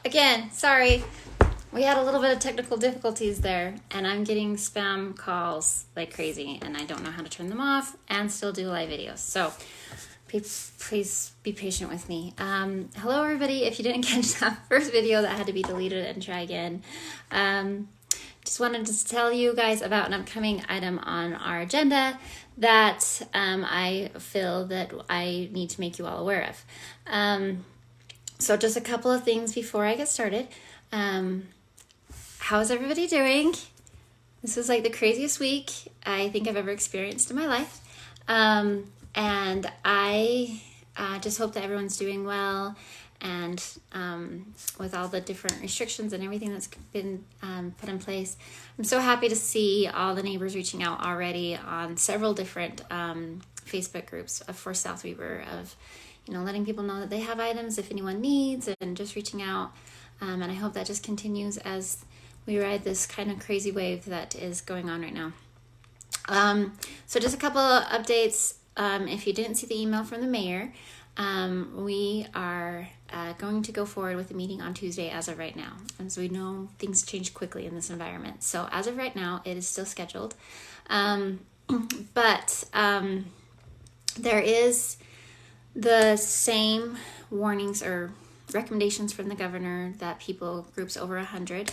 again, sorry. We had a little bit of technical difficulties there, and I'm getting spam calls like crazy, and I don't know how to turn them off and still do live videos. So please be patient with me. Hello, everybody. If you didn't catch that first video that had to be deleted and try again, just wanted to tell you guys about an upcoming item on our agenda that I feel that I need to make you all aware of. So just a couple of things before I get started. How's everybody doing? This is like the craziest week I think I've ever experienced in my life. And I just hope that everyone's doing well, and with all the different restrictions and everything that's been put in place. I'm so happy to see all the neighbors reaching out already on several different Facebook groups for South Weber, of letting people know that they have items if anyone needs, and just reaching out. And I hope that just continues as we ride this kind of crazy wave that is going on right now. So just a couple of updates. If you didn't see the email from the mayor, we are going to go forward with the meeting on Tuesday as of right now. And so we know things change quickly in this environment. So as of right now, it is still scheduled. But there is the same warnings or recommendations from the governor that groups over 100.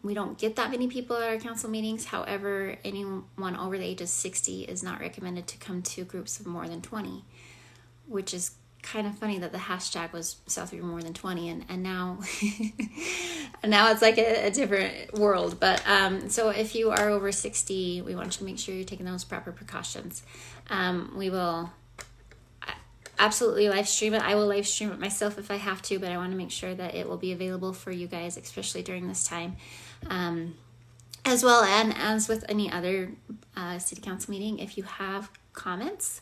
We don't get that many people at our council meetings. However, anyone over the age of 60 is not recommended to come to groups of more than 20, which is kind of funny that the hashtag was South Weber more than 20, and now now it's like a different world. But so if you are over 60, we want you to make sure you're taking those proper precautions. We will absolutely live stream it. I will live stream it myself if I have to, but I want to make sure that it will be available for you guys, especially during this time. As well, and as with any other city council meeting, if you have comments,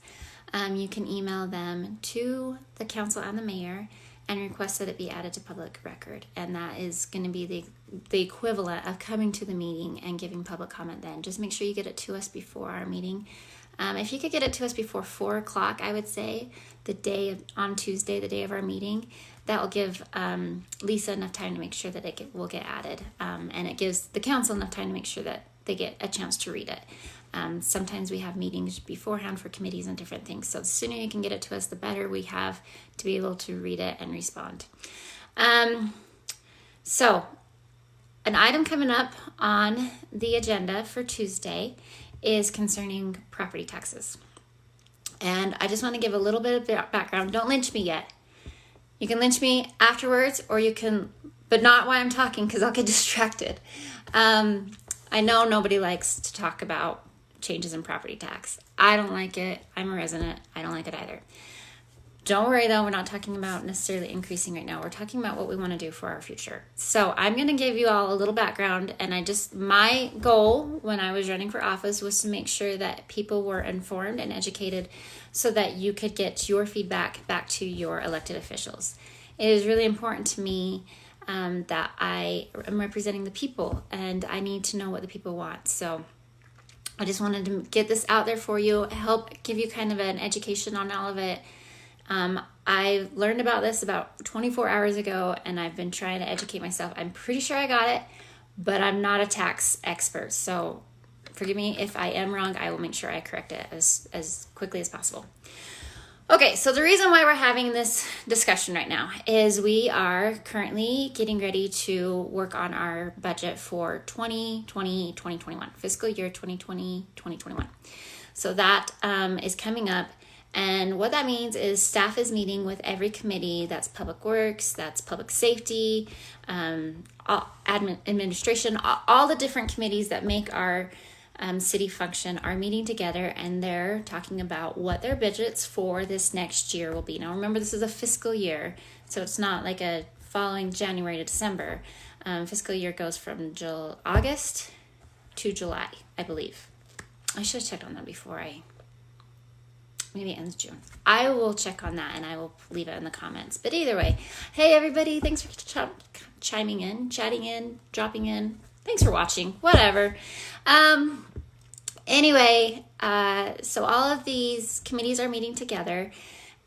you can email them to the council and the mayor and request that it be added to public record. And that is going to be the equivalent of coming to the meeting and giving public comment then. Just make sure you get it to us before our meeting. If you could get it to us before 4 o'clock, I would say, on Tuesday, the day of our meeting, that will give Lisa enough time to make sure that it will get added. And it gives the council enough time to make sure that they get a chance to read it. Sometimes we have meetings beforehand for committees and different things. So the sooner you can get it to us, the better we have to be able to read it and respond. So an item coming up on the agenda for Tuesday is concerning property taxes. And I just want to give a little bit of background. Don't lynch me yet. You can lynch me afterwards, or you can, but not while I'm talking, because I'll get distracted. I know nobody likes to talk about changes in property tax. I don't like it. I'm a resident. I don't like it either. Don't worry though, we're not talking about necessarily increasing right now. We're talking about what we want to do for our future. So I'm going to give you all a little background, and my goal when I was running for office was to make sure that people were informed and educated so that you could get your feedback back to your elected officials. It is really important to me that I am representing the people, and I need to know what the people want. So I just wanted to get this out there for you, help give you kind of an education on all of it. I learned about this about 24 hours ago, and I've been trying to educate myself. I'm pretty sure I got it, but I'm not a tax expert. So forgive me if I am wrong. I will make sure I correct it as quickly as possible. Okay, so the reason why we're having this discussion right now is we are currently getting ready to work on our budget for 2020-2021, fiscal year 2020-2021. So that is coming up. And what that means is staff is meeting with every committee. That's public works, that's public safety, administration, all the different committees that make our city function are meeting together, and they're talking about what their budgets for this next year will be. Now remember, this is a fiscal year, so it's not like a following January to December. Fiscal year goes from August to July, I believe. I should have checked on that before maybe it ends June. I will check on that, and I will leave it in the comments. But either way, hey everybody, thanks for chiming in, chatting in, dropping in. Thanks for watching, whatever. Anyway, so all of these committees are meeting together,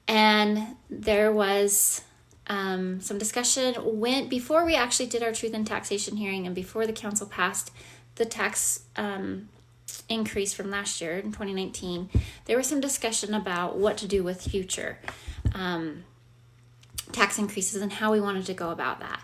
and there was some discussion went before we actually did our truth and taxation hearing and before the council passed the tax increase from last year in 2019. There was some discussion about what to do with future tax increases and how we wanted to go about that.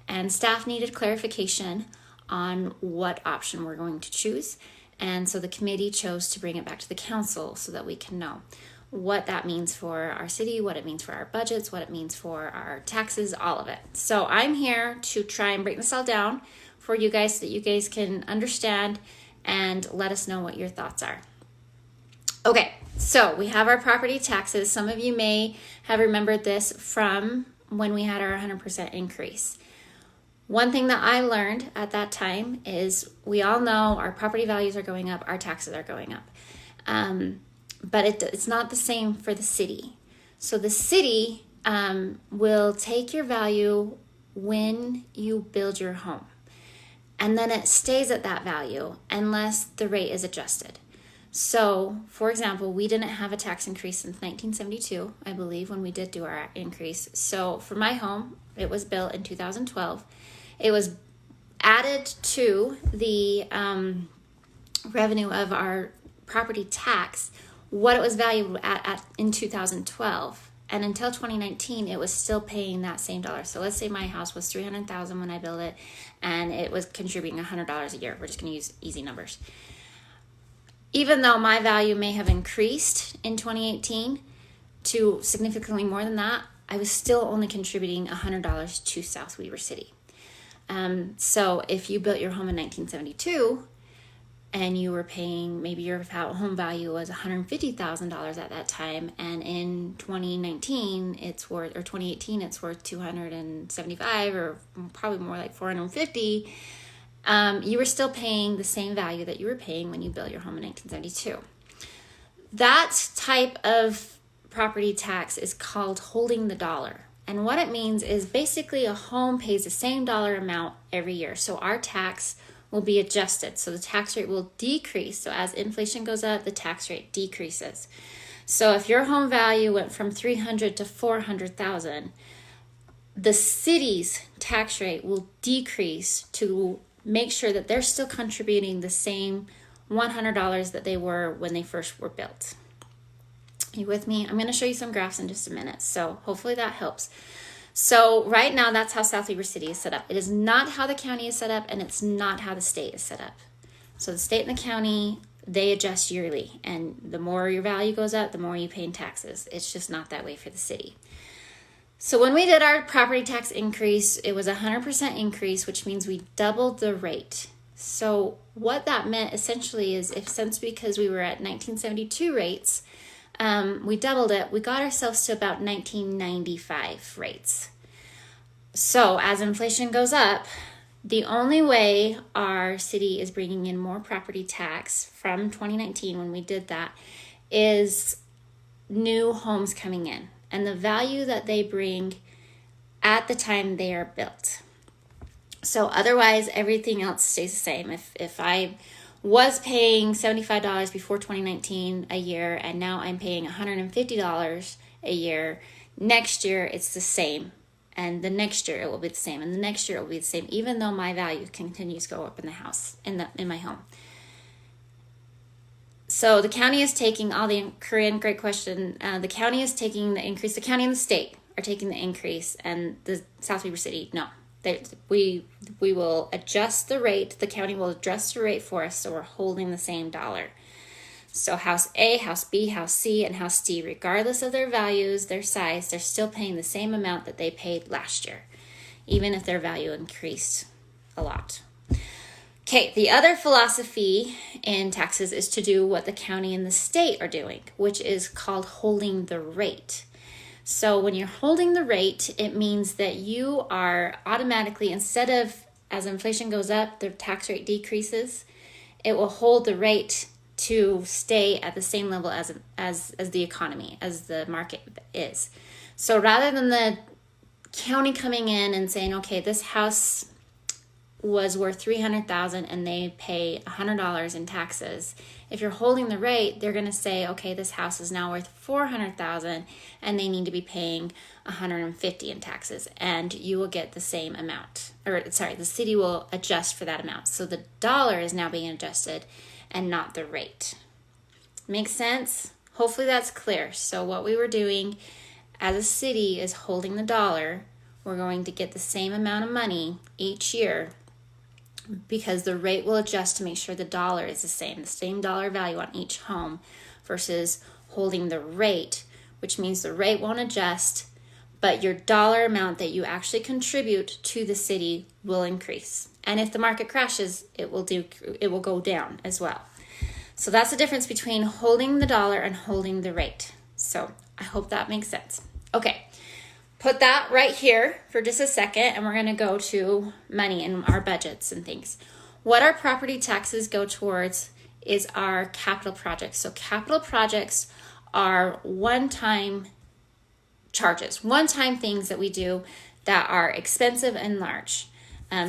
And staff needed clarification on what option we're going to choose. And so the committee chose to bring it back to the council so that we can know what that means for our city, what it means for our budgets, what it means for our taxes, all of it. So I'm here to try and break this all down for you guys so that you guys can understand and let us know what your thoughts are. Okay, so we have our property taxes. Some of you may have remembered this from when we had our 100% increase. One thing that I learned at that time is we all know our property values are going up, our taxes are going up. But it's not the same for the city. So the city will take your value when you build your home. And then it stays at that value unless the rate is adjusted. So, for example, we didn't have a tax increase since 1972, I believe, when we did do our increase. So for my home, it was built in 2012. It was added to the revenue of our property tax, what it was valued at in 2012. And until 2019, it was still paying that same dollar. So let's say my house was $300,000 when I built it, and it was contributing $100 a year. We're just going to use easy numbers. Even though my value may have increased in 2018 to significantly more than that, I was still only contributing $100 to South Weaver City. So if you built your home in 1972 and you were paying, maybe your home value was $150,000 at that time, and in 2019 it's worth, or 2018 it's worth 275, or probably more like 450. You were still paying the same value that you were paying when you built your home in 1972. That type of property tax is called holding the dollar. And what it means is basically a home pays the same dollar amount every year. So our tax will be adjusted. So the tax rate will decrease. So as inflation goes up, the tax rate decreases. So if your home value went from $300,000 to $400,000, the city's tax rate will decrease to make sure that they're still contributing the same $100 that they were when they first were built. Are you with me? I'm going to show you some graphs in just a minute, so hopefully that helps. So right now, that's how South Weaver City is set up. It is not how the county is set up, and it's not how the state is set up. So the state and the county, they adjust yearly, and the more your value goes up, the more you pay in taxes. It's just not that way for the city. So when we did our property tax increase, it was a 100% increase, which means we doubled the rate. So what that meant essentially is because we were at 1972 rates, we doubled it, we got ourselves to about 1995 rates. So as inflation goes up, the only way our city is bringing in more property tax from 2019 when we did that is new homes coming in and the value that they bring at the time they are built. So otherwise, everything else stays the same. If I was paying $75 before 2019 a year, and now I'm paying $150 a year, next year it's the same. And the next year it will be the same. And the next year it will be the same, even though my value continues to go up in the house, in my home. So the county is taking Corinne, great question. The county is taking the increase. The county and the state are taking the increase, and the South Weaver City, no. We will adjust the rate. The county will adjust the rate for us, so we're holding the same dollar. So House A, House B, House C, and House D, regardless of their values, their size, they're still paying the same amount that they paid last year, even if their value increased a lot. Okay, the other philosophy in taxes is to do what the county and the state are doing, which is called holding the rate. So when you're holding the rate, it means that you are automatically, instead of as inflation goes up, the tax rate decreases, it will hold the rate to stay at the same level as the economy, as the market is. So rather than the county coming in and saying, okay, this house was worth $300,000 and they pay $100 in taxes, if you're holding the rate, they're going to say, okay, this house is now worth $400,000 and they need to be paying $150 in taxes, and you will get the same amount. Or sorry, the city will adjust for that amount. So the dollar is now being adjusted and not the rate. Makes sense? Hopefully that's clear. So what we were doing as a city is holding the dollar. We're going to get the same amount of money each year because the rate will adjust to make sure the dollar is the same dollar value on each home, versus holding the rate, which means the rate won't adjust, but your dollar amount that you actually contribute to the city will increase. And if the market crashes, it will go down as well. So that's the difference between holding the dollar and holding the rate. So I hope that makes sense. Okay. Put that right here for just a second, and we're going to go to money and our budgets and things. What our property taxes go towards is our capital projects. So capital projects are one-time charges, one-time things that we do that are expensive and large.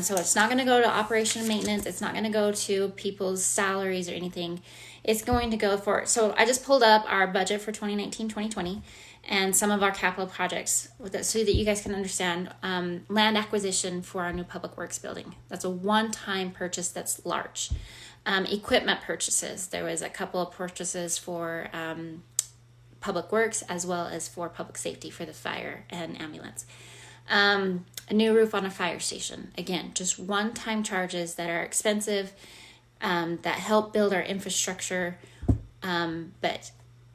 So it's not going to go to operation and maintenance. It's not going to go to people's salaries or anything. It's going to go for, so I just pulled up our budget for 2019-2020 and some of our capital projects so that you guys can understand. Land acquisition for our new public works building. That's a one-time purchase that's large. Equipment purchases. There was a couple of purchases for public works as well as for public safety for the fire and ambulance. A new roof on a fire station. Again, just one-time charges that are expensive, that help build our infrastructure, but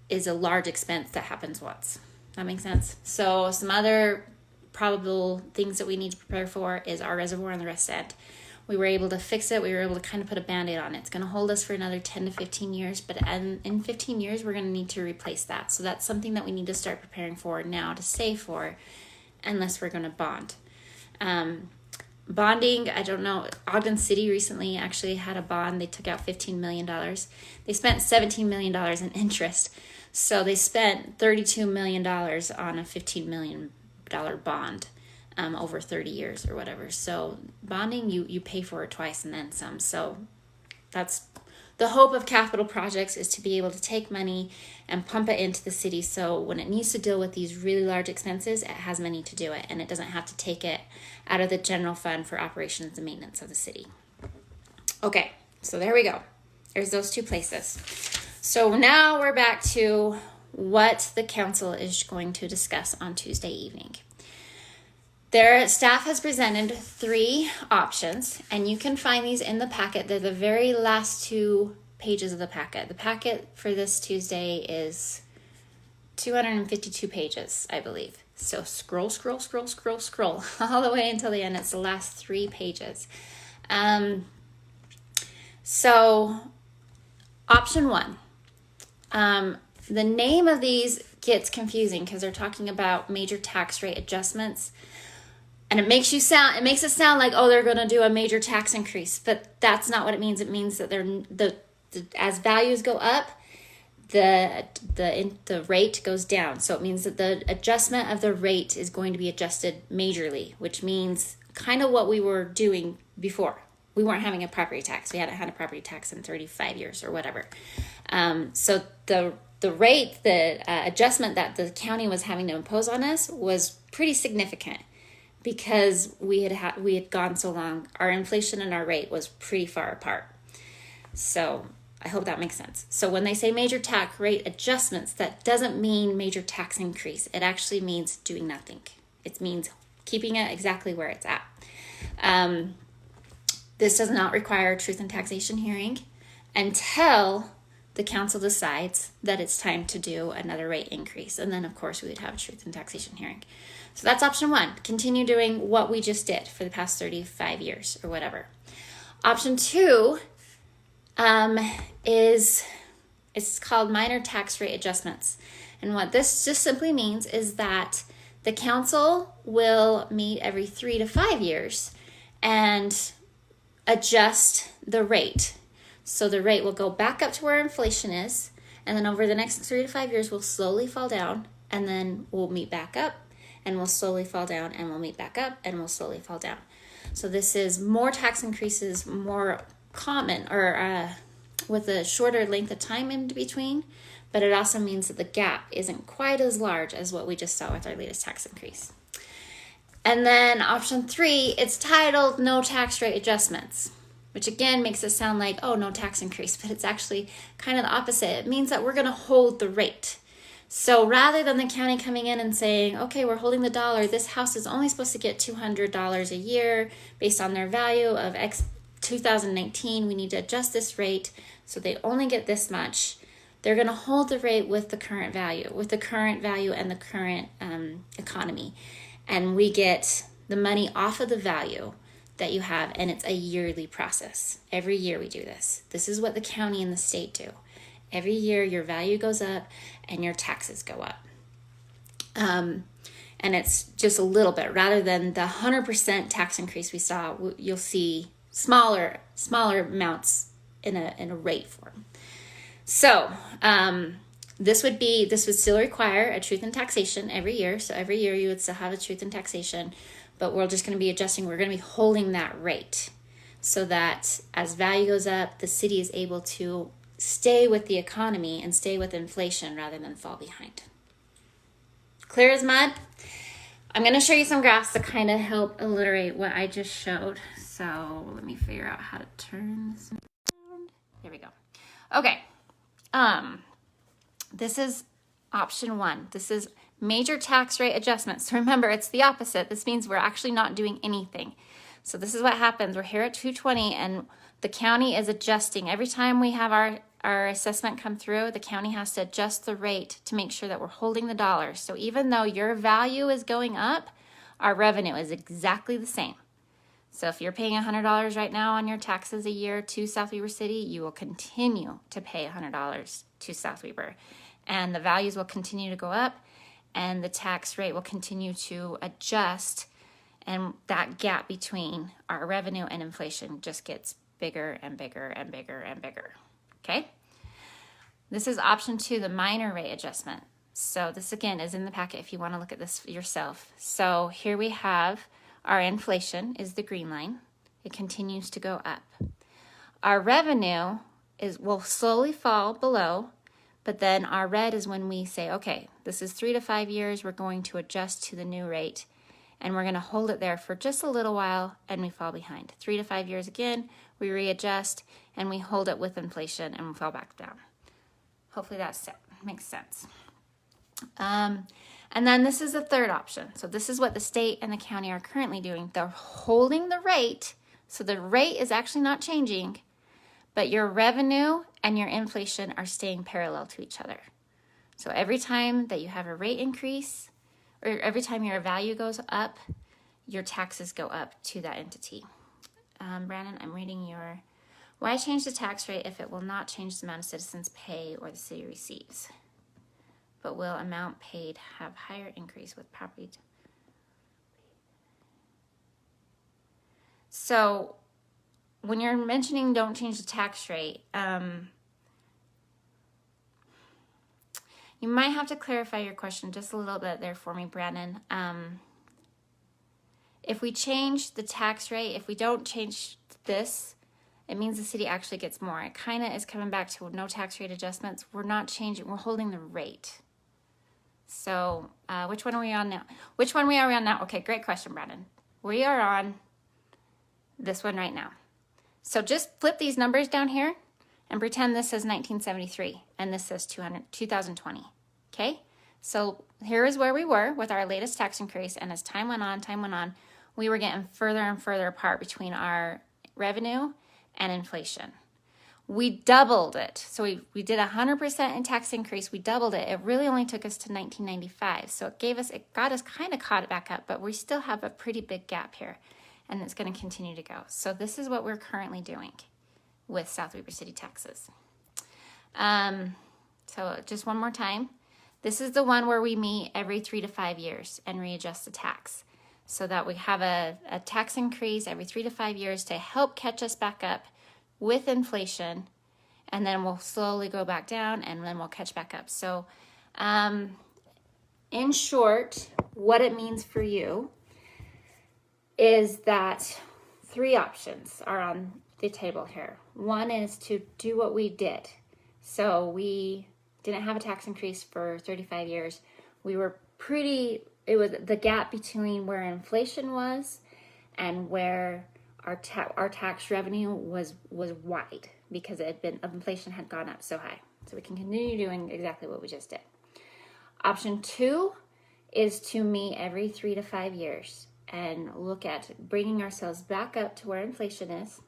is a large expense that happens once. That makes sense? So some other probable things that we need to prepare for is our reservoir on the West End. We were able to fix it. We were able to kind of put a Band-Aid on it. It's going to hold us for another 10 to 15 years, but in 15 years, we're going to need to replace that. So that's something that we need to start preparing for now to save for, unless we're going to bond. Bonding, I don't know, Ogden City recently actually had a bond. They took out $15 million. They spent $17 million in interest. So they spent $32 million on a $15 million bond over 30 years or whatever. So bonding, you pay for it twice and then some. So that's the hope of capital projects, is to be able to take money and pump it into the city, so when it needs to deal with these really large expenses, it has money to do it, and it doesn't have to take it out of the general fund for operations and maintenance of the city. Okay, so there we go. There's those two places. So now we're back to what the council is going to discuss on Tuesday evening. Their staff has presented 3 options, and you can find these in the packet. They're the very last 2 pages of the packet. The packet for this Tuesday is 252 pages, I believe. So scroll all the way until the end. It's the last 3 pages. So option 1. The name of these gets confusing because they're talking about major tax rate adjustments. And it makes it sound like, oh, they're going to do a major tax increase, but that's not what it means. It means that as values go up, the rate goes down. So it means that the adjustment of the rate is going to be adjusted majorly, which means kind of what we were doing before. We weren't having a property tax. We hadn't had a property tax in 35 years or whatever. So the rate, the adjustment that the county was having to impose on us was pretty significant, because we had gone so long. Our inflation and our rate was pretty far apart. So I hope that makes sense. So when they say major tax rate adjustments, that doesn't mean major tax increase. It actually means doing nothing. It means keeping it exactly where it's at. This does not require a truth and taxation hearing until the council decides that it's time to do another rate increase. And then, of course, we would have a truth and taxation hearing. So that's option 1. Continue doing what we just did for the past 35 years or whatever. Option 2 it's called minor tax rate adjustments. And what this just simply means is that the council will meet every 3 to 5 years and adjust the rate. So the rate will go back up to where inflation is, and then over the next 3 to 5 years will slowly fall down, and then we'll meet back up, and we'll slowly fall down, and we'll meet back up, and we'll slowly fall down. So this is more tax increases, more common, or with a shorter length of time in between, but it also means that the gap isn't quite as large as what we just saw with our latest tax increase. And then option 3, it's titled no tax rate adjustments, which again makes it sound like, oh, no tax increase, but it's actually kind of the opposite. It means that we're going to hold the rate. So rather than the county coming in and saying, okay, we're holding the dollar, this house is only supposed to get $200 a year based on their value of 2019, we need to adjust this rate so they only get this much. They're going to hold the rate with the current value, and the current economy. And we get the money off of the value that you have, and it's a yearly process. Every year we do this. This is what the county and the state do. Every year your value goes up and your taxes go up. And it's just a little bit. Rather than the 100% tax increase we saw, you'll see smaller amounts in a rate form. So this would still require a truth in taxation every year. So every year you would still have a truth in taxation, but we're just going to be adjusting. We're going to be holding that rate so that as value goes up, the city is able to stay with the economy and stay with inflation rather than fall behind. Clear as mud? I'm going to show you some graphs to kind of help alliterate what I just showed. So let me figure out how to turn this around. There we go. Okay. This is option 1. This is major tax rate adjustments. So remember, it's the opposite. This means we're actually not doing anything. So this is what happens. We're here at 220 and the county is adjusting. Every time we have our assessment come through, the county has to adjust the rate to make sure that we're holding the dollar. So even though your value is going up, our revenue is exactly the same. So if you're paying $100 right now on your taxes a year to South Weber City, you will continue to pay $100 to South Weber. And the values will continue to go up and the tax rate will continue to adjust. And that gap between our revenue and inflation just gets bigger and bigger and bigger and bigger. Okay? This is option 2, the minor rate adjustment. So this again is in the packet if you want to look at this yourself. So here we have our inflation is the green line. It continues to go up. Our revenue will slowly fall below, but then our red is when we say, okay, this is 3 to 5 years. We're going to adjust to the new rate, and we're going to hold it there for just a little while, and we fall behind. 3 to 5 years again, we readjust, and we hold it with inflation, and we fall back down. Hopefully that makes sense. And then this is the third option. So this is what the state and the county are currently doing. They're holding the rate. So the rate is actually not changing, but your revenue and your inflation are staying parallel to each other. So every time that you have a rate increase, or every time your value goes up, your taxes go up to that entity. Brandon, I'm reading your, why change the tax rate if it will not change the amount of citizens pay or the city receives? But will amount paid have higher increase with property? So when you're mentioning don't change the tax rate, you might have to clarify your question just a little bit there for me, Brandon. If we change the tax rate, if we don't change this, it means the city actually gets more. It kind of is coming back to no tax rate adjustments. We're not changing, we're holding the rate. So which one are we on now? Which one are we on now? Okay, great question, Brandon. We are on this one right now. So just flip these numbers down here and pretend this says 1973 and this says 2020. Okay? So here is where we were with our latest tax increase, and as time went on, we were getting further and further apart between our revenue and inflation. We doubled it. So we did 100% in tax increase. We doubled it. It really only took us to 1995. So it got us kind of caught it back up, but we still have a pretty big gap here, and it's going to continue to go. So this is what we're currently doing with South Weber City taxes. So just one more time. This is the one where we meet every 3 to 5 years and readjust the tax so that we have a tax increase every 3 to 5 years to help catch us back up with inflation, and then we'll slowly go back down, and then we'll catch back up. So in short, what it means for you is that three options are on the table here. One is to do what we did. So we didn't have a tax increase for 35 years. We were it was the gap between where inflation was and where our tax revenue was wide because inflation had gone up so high. So we can continue doing exactly what we just did. Option two is to meet every 3 to 5 years and look at bringing ourselves back up to where inflation is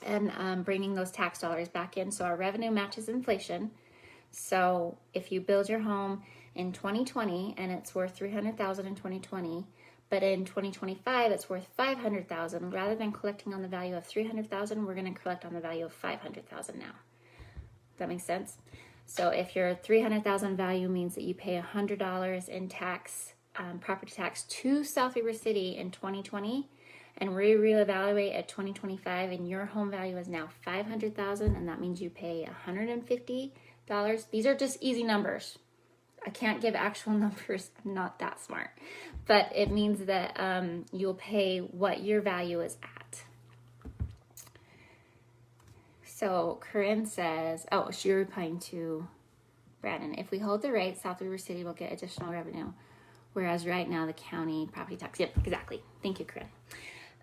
and bringing those tax dollars back in so our revenue matches inflation. So if you build your home in 2020 and it's worth $300,000 in 2020, but in 2025 it's worth $500,000, rather than collecting on the value of $300,000, we're going to collect on the value of $500,000 now. That makes sense? So if your $300,000 value means that you pay $100 in tax, property tax to South Weber City in 2020, and we reevaluate at 2025, and your home value is now $500,000, and that means you pay $150. These are just easy numbers. I can't give actual numbers. I'm not that smart, but it means that you'll pay what your value is at. So Corinne says, oh, she's replying to Brandon. If we hold the rate, South Weber City will get additional revenue, whereas right now the county property tax. Yep, exactly. Thank you, Corinne.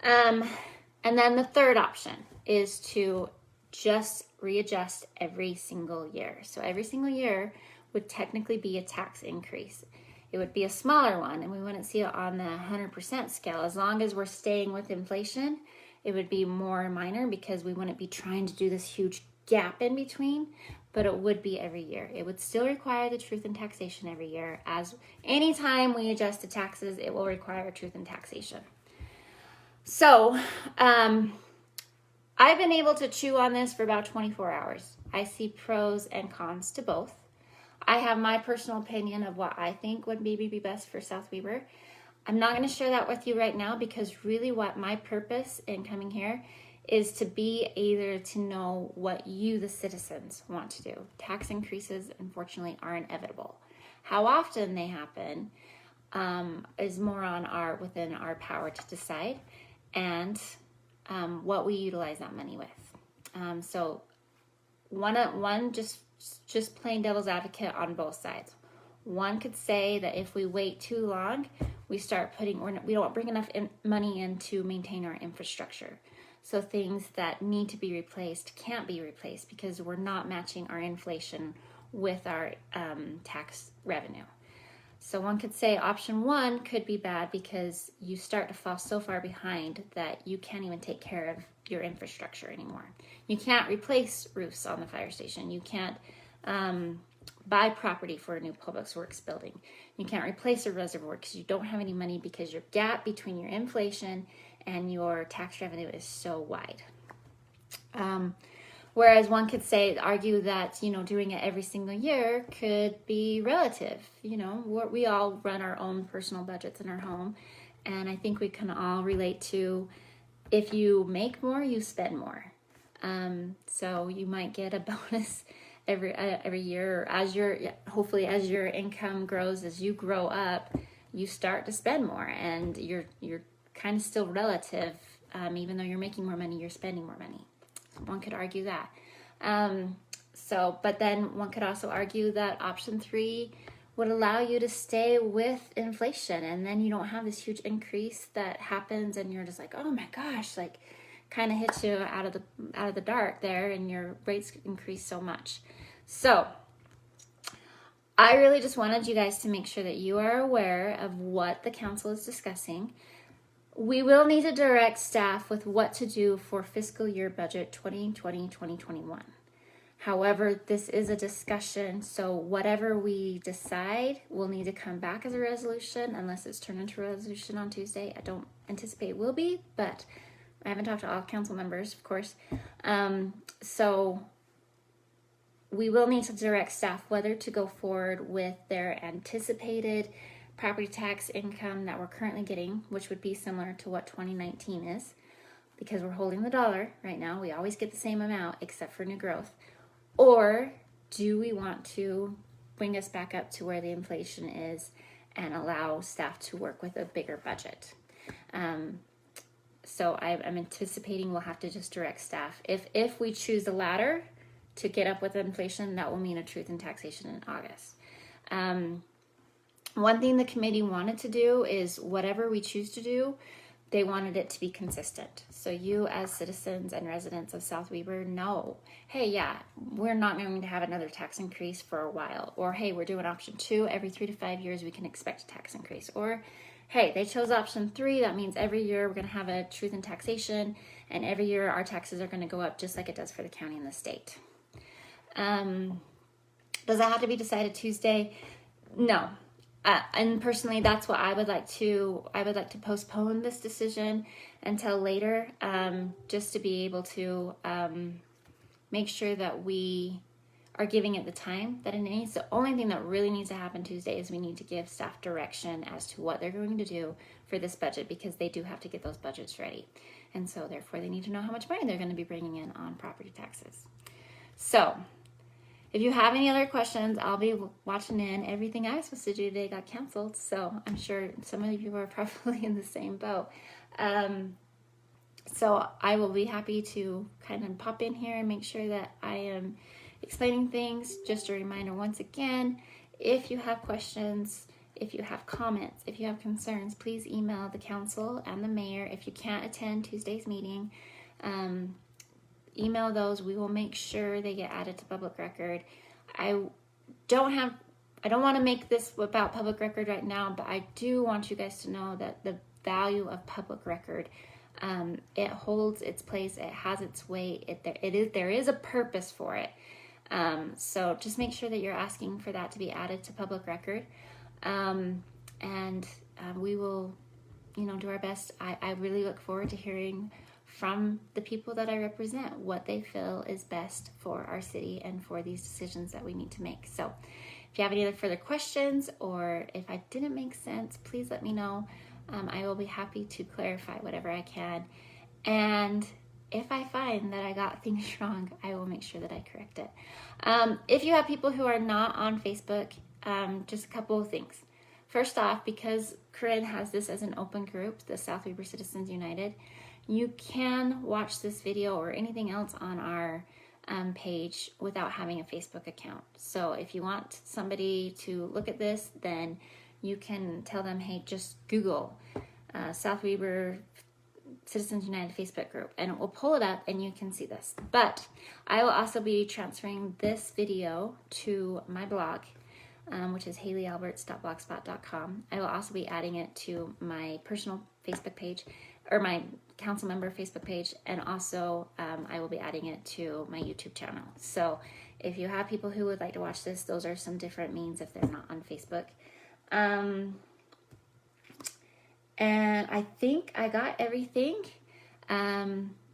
And then the third option is to just readjust every single year. So every single year would technically be a tax increase. It would be a smaller one, and we wouldn't see it on the 100% scale. As long as we're staying with inflation, it would be more minor because we wouldn't be trying to do this huge gap in between, but it would be every year. It would still require the truth in taxation every year. As anytime we adjust the taxes, it will require truth in taxation. So I've been able to chew on this for about 24 hours. I see pros and cons to both. I have my personal opinion of what I think would maybe be best for South Weber. I'm not going to share that with you right now because really what my purpose in coming here is to be either to know what you, the citizens, want to do. Tax increases, unfortunately, are inevitable. How often they happen is more on within our power to decide, and what we utilize that money with. So one just plain devil's advocate on both sides. One could say that if we wait too long, we don't bring enough money in to maintain our infrastructure. So things that need to be replaced can't be replaced because we're not matching our inflation with our tax revenue. So one could say option one could be bad because you start to fall so far behind that you can't even take care of your infrastructure anymore. You can't replace roofs on the fire station. You can't buy property for a new public works building. You can't replace a reservoir because you don't have any money because your gap between your inflation and your tax revenue is so wide. Whereas one could argue that, doing it every single year could be relative. We all run our own personal budgets in our home. And I think we can all relate to, if you make more, you spend more. So you might get a bonus every year, or hopefully as your income grows, as you grow up, you start to spend more, and you're kind of still relative. Even though you're making more money, you're spending more money. One could argue that. But then one could also argue that option three would allow you to stay with inflation, and then you don't have this huge increase that happens, and you're just like, oh my gosh, like kind of hits you out of the dark there, and your rates increase so much. So I really just wanted you guys to make sure that you are aware of what the council is discussing. We will need to direct staff with what to do for fiscal year budget 2020-2021. However, this is a discussion, so whatever we decide will need to come back as a resolution unless it's turned into a resolution on Tuesday. I don't anticipate it will be, but I haven't talked to all council members, of course. So we will need to direct staff whether to go forward with their anticipated property tax income that we're currently getting, which would be similar to what 2019 is, because we're holding the dollar right now. We always get the same amount except for new growth. Or do we want to bring us back up to where the inflation is and allow staff to work with a bigger budget? So I'm anticipating we'll have to just direct staff. If we choose the latter to get up with inflation, that will mean a truth in taxation in August. One thing the committee wanted to do is whatever we choose to do, they wanted it to be consistent. So you as citizens and residents of South Weber know, hey, yeah, we're not going to have another tax increase for a while. Or, hey, we're doing option 2. Every 3 to 5 years we can expect a tax increase. Or, hey, they chose option 3. That means every year we're going to have a truth in taxation. And every year our taxes are going to go up just like it does for the county and the state. Does that have to be decided Tuesday? No. And personally, that's what I would like to postpone this decision until later, just to be able to make sure that we are giving it the time that it needs. The only thing that really needs to happen Tuesday is we need to give staff direction as to what they're going to do for this budget, because they do have to get those budgets ready. And so therefore they need to know how much money they're going to be bringing in on property taxes. So if you have any other questions, I'll be watching in. Everything I was supposed to do today got canceled, so I'm sure some of you are probably in the same boat. So I will be happy to kind of pop in here and make sure that I am explaining things. Just a reminder once again, if you have questions, if you have comments, if you have concerns, please email the council and the mayor. If you can't attend Tuesday's meeting, email those. We will make sure they get added to public record. I don't want to make this about public record right now, but I do want you guys to know that the value of public record, it holds its place, it has its weight, there is a purpose for it. So just make sure that you're asking for that to be added to public record. We will, do our best. I really look forward to hearing from the people that I represent what they feel is best for our city and for these decisions that we need to make. So if you have any other further questions, or if I didn't make sense, please let me know. I will be happy to clarify whatever I can. And if I find that I got things wrong, I will make sure that I correct it. If you have people who are not on Facebook, just a couple of things. First off, because Corinne has this as an open group, the South Weber Citizens United, you can watch this video or anything else on our page without having a Facebook account. So if you want somebody to look at this, then you can tell them, hey, just Google South Weber Citizens United Facebook group, and it will pull it up and you can see this. But I will also be transferring this video to my blog, which is haleyalberts.blogspot.com. I will also be adding it to my personal Facebook page, or my council member Facebook page, and also I will be adding it to my YouTube channel. So if you have people who would like to watch this, those are some different means if they're not on Facebook. And I think I got everything.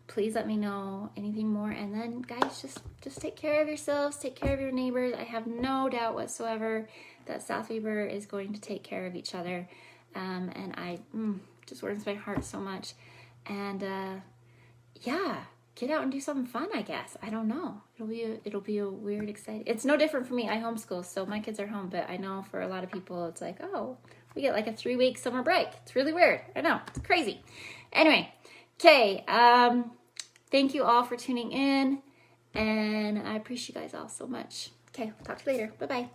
Please let me know anything more. And then guys, just take care of yourselves, take care of your neighbors. I have no doubt whatsoever that South Weber is going to take care of each other. And I just warms my heart so much. And yeah, get out and do something fun, I guess. I don't know. It'll be a weird, exciting. It's no different for me. I homeschool, so my kids are home, but I know for a lot of people it's like, oh, we get like a 3-week summer break. It's really weird. I know. It's crazy. Anyway, okay. Thank you all for tuning in, and I appreciate you guys all so much. Okay, we'll talk to you later. Bye-bye.